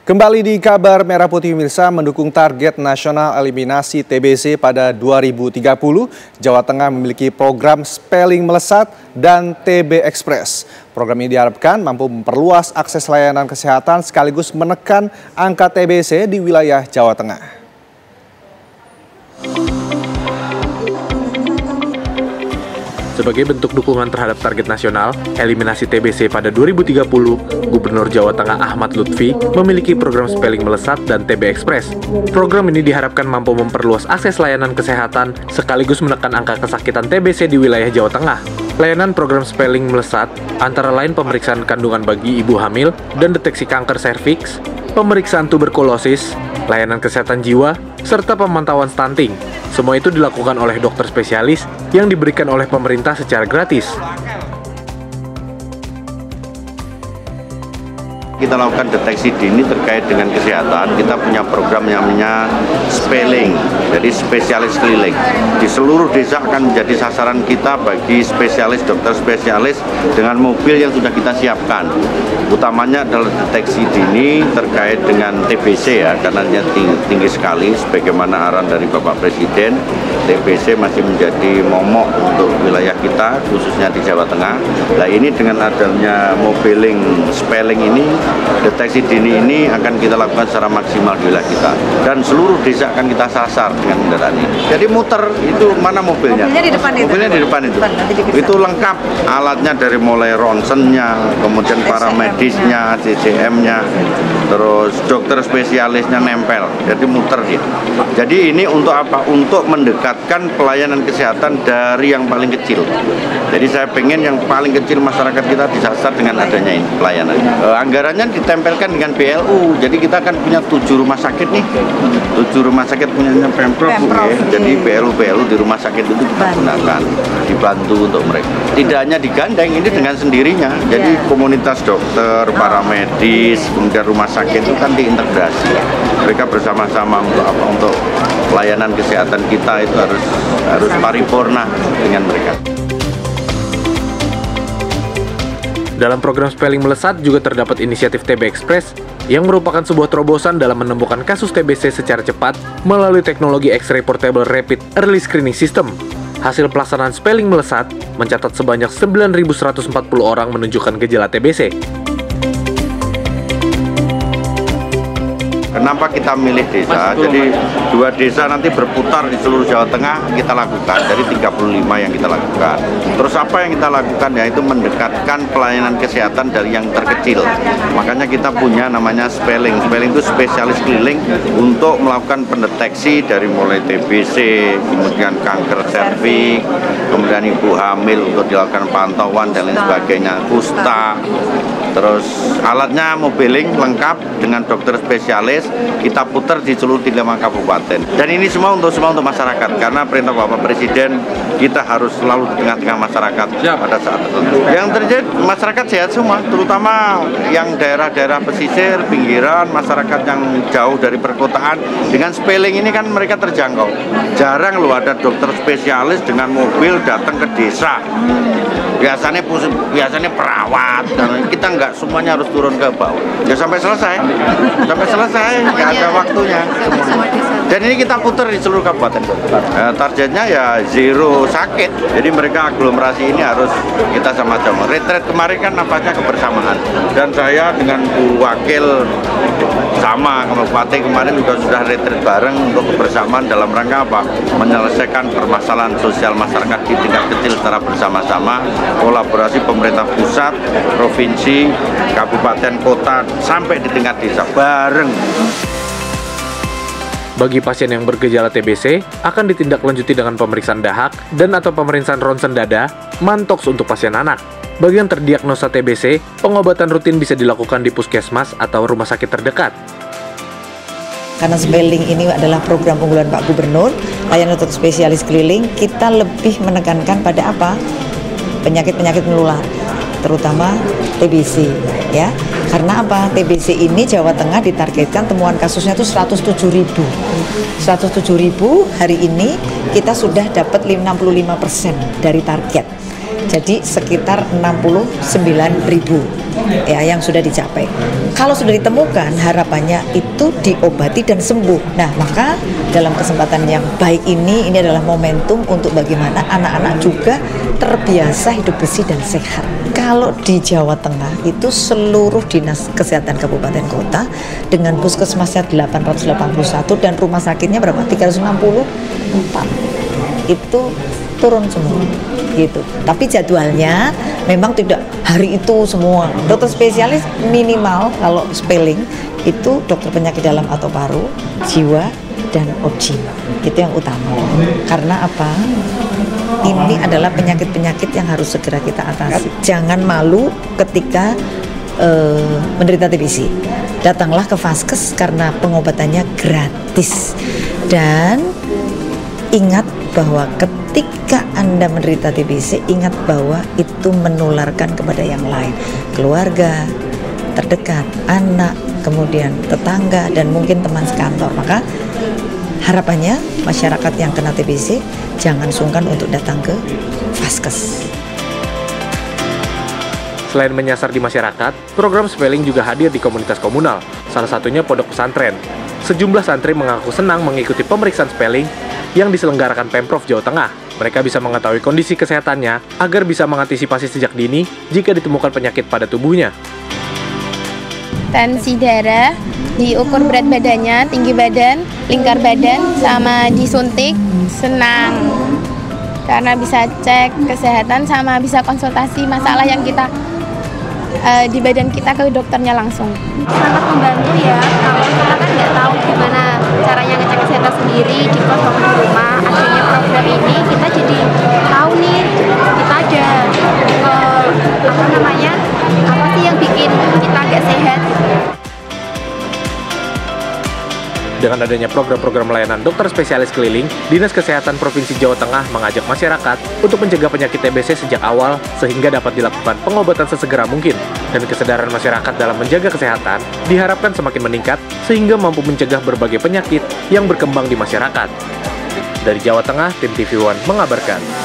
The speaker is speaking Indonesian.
Kembali di kabar Merah Putih pemirsa, mendukung target nasional eliminasi TBC pada 2030, Jawa Tengah memiliki program Spelling Melesat dan TB Express. Program ini diharapkan mampu memperluas akses layanan kesehatan sekaligus menekan angka TBC di wilayah Jawa Tengah. Sebagai bentuk dukungan terhadap target nasional, eliminasi TBC pada 2030, Gubernur Jawa Tengah Ahmad Lutfi memiliki program Spelling Melesat dan TB Express. Program ini diharapkan mampu memperluas akses layanan kesehatan sekaligus menekan angka kesakitan TBC di wilayah Jawa Tengah. Layanan program Spelling Melesat antara lain pemeriksaan kandungan bagi ibu hamil dan deteksi kanker serviks, pemeriksaan tuberkulosis, layanan kesehatan jiwa, serta pemantauan stunting. Semua itu dilakukan oleh dokter spesialis yang diberikan oleh pemerintah secara gratis. Kita lakukan deteksi dini terkait dengan kesehatan. Kita punya program yang namanya spelling, jadi spesialis keliling. Di seluruh desa akan menjadi sasaran kita bagi spesialis, dokter spesialis dengan mobil yang sudah kita siapkan. Utamanya adalah deteksi dini terkait dengan TBC ya, karena tinggi sekali. Sebagaimana arahan dari Bapak Presiden, TBC masih menjadi momok untuk wilayah kita, khususnya di Jawa Tengah. Nah ini dengan adanya mobiling spelling ini, deteksi dini ini akan kita lakukan secara maksimal di wilayah kita. Dan seluruh desa akan kita sasar dengan kendaraan ini. Jadi muter, itu mana mobilnya? Mobilnya di depan itu? Mobilnya di depan itu. Itu lengkap, alatnya dari mulai ronsennya, kemudian paramedisnya, CCM-nya, terus dokter spesialisnya nempel. Jadi muter dia. Jadi ini untuk apa? Untuk mendekatkan pelayanan kesehatan dari yang paling kecil. Jadi saya pengen yang paling kecil masyarakat kita disasar dengan adanya ini pelayanan. Anggarannya ditempelkan dengan BLU. Jadi kita akan punya 7 rumah sakit nih. 7 rumah sakit punyanya Pemprov. Ya. Jadi BLU di rumah sakit itu kita gunakan, dibantu untuk mereka. Tidak hanya digandeng, ini dengan sendirinya. Jadi komunitas dokter, paramedis, kemudian rumah sakit itu kan diintegrasi. Mereka bersama-sama untuk apa? Untuk pelayanan kesehatan kita itu harus paripurna dengan mereka. Dalam program Spelling Melesat juga terdapat inisiatif TB Express yang merupakan sebuah terobosan dalam menemukan kasus TBC secara cepat melalui teknologi X-ray Portable Rapid Early Screening System. Hasil pelaksanaan Spelling Melesat mencatat sebanyak 9.140 orang menunjukkan gejala TBC. Kenapa kita milih desa? Jadi 2 desa nanti berputar di seluruh Jawa Tengah kita lakukan, dari 35 yang kita lakukan. Terus apa yang kita lakukan? Yaitu mendekatkan pelayanan kesehatan dari yang terkecil. Makanya kita punya namanya spelling. Spelling itu spesialis keliling untuk melakukan pendeteksi dari mulai TBC, kemudian kanker serviks, kemudian ibu hamil untuk dilakukan pantauan dan lain sebagainya, kusta. Terus alatnya mobiling lengkap dengan dokter spesialis, kita putar di seluruh 5 kabupaten. Dan ini semua untuk masyarakat, karena perintah Bapak Presiden kita harus selalu di tengah-tengah masyarakat pada saat tertentu. Yang terjadi masyarakat sehat semua, terutama yang daerah-daerah pesisir, pinggiran, masyarakat yang jauh dari perkotaan. Dengan spelling ini kan mereka terjangkau. Jarang loh ada dokter spesialis dengan mobil datang ke desa. Biasanya perawat, dan kita nggak semuanya harus turun ke bawah. Ya sampai selesai, nggak ada waktunya. Dan ini kita putar di seluruh kabupaten. Targetnya ya zero sakit. Jadi mereka aglomerasi ini harus kita sama-sama. Retret kemarin kan nampaknya kebersamaan. Dan saya dengan Bu Wakil sama Kabupaten kemarin juga sudah retret bareng untuk kebersamaan dalam rangka apa? Menyelesaikan permasalahan sosial masyarakat di tingkat kecil secara bersama-sama. Kolaborasi pemerintah pusat, provinsi, kabupaten, kota, sampai di tingkat desa bareng. Bagi pasien yang bergejala TBC, akan ditindaklanjuti dengan pemeriksaan dahak dan atau pemeriksaan ronsen dada, mantoks untuk pasien anak. Bagi yang terdiagnosa TBC, pengobatan rutin bisa dilakukan di puskesmas atau rumah sakit terdekat. Karena spelling ini adalah program unggulan Pak Gubernur, layanan untuk spesialis keliling, kita lebih menekankan pada apa? Penyakit-penyakit menular, terutama TBC, ya. Karena apa? TBC ini Jawa Tengah ditargetkan temuan kasusnya itu 107.000. 107.000 hari ini kita sudah dapat 65% dari target. Jadi sekitar 69.000 ya yang sudah dicapai. Kalau sudah ditemukan, harapannya itu diobati dan sembuh. Nah, maka dalam kesempatan yang baik ini adalah momentum untuk bagaimana anak-anak juga terbiasa hidup bersih dan sehat. Kalau di Jawa Tengah itu seluruh dinas kesehatan kabupaten kota dengan puskesmasnya 881 dan rumah sakitnya berapa? 364. Itu turun semua gitu. Tapi jadwalnya memang tidak hari itu semua. Dokter spesialis minimal kalau spelling itu dokter penyakit dalam atau paru, jiwa, dan OB. Itu yang utama. Karena apa? Ini adalah penyakit-penyakit yang harus segera kita atasi. Jangan malu ketika menderita TBC. Datanglah ke Vaskes karena pengobatannya gratis. Dan ingat bahwa ketika Anda menderita TBC, ingat bahwa itu menularkan kepada yang lain, keluarga terdekat, anak, kemudian tetangga, dan mungkin teman sekantor. Maka harapannya masyarakat yang kena TBC jangan sungkan untuk datang ke Vaskes. Selain menyasar di masyarakat, program spelling juga hadir di komunitas komunal, salah satunya pondok pesantren. Sejumlah santri mengaku senang mengikuti pemeriksaan spelling yang diselenggarakan Pemprov Jawa Tengah. Mereka bisa mengetahui kondisi kesehatannya agar bisa mengantisipasi sejak dini jika ditemukan penyakit pada tubuhnya. Tensi darah, diukur berat badannya, tinggi badan, lingkar badan, sama disuntik. Senang karena bisa cek kesehatan sama bisa konsultasi masalah yang kita di badan kita ke dokternya langsung. Sangat membantu ya, kalau kita kan nggak tahu gimana caranya ngecek kesehatan sendiri di kos maupun di rumah. Adanya program ini kita jadi tahu nih, kita ada apa sih yang bikin kita nggak sehat. Dengan adanya program-program layanan dokter spesialis keliling, Dinas Kesehatan Provinsi Jawa Tengah mengajak masyarakat untuk mencegah penyakit TBC sejak awal sehingga dapat dilakukan pengobatan sesegera mungkin. Dan kesadaran masyarakat dalam menjaga kesehatan diharapkan semakin meningkat sehingga mampu mencegah berbagai penyakit yang berkembang di masyarakat. Dari Jawa Tengah, tim TV One mengabarkan.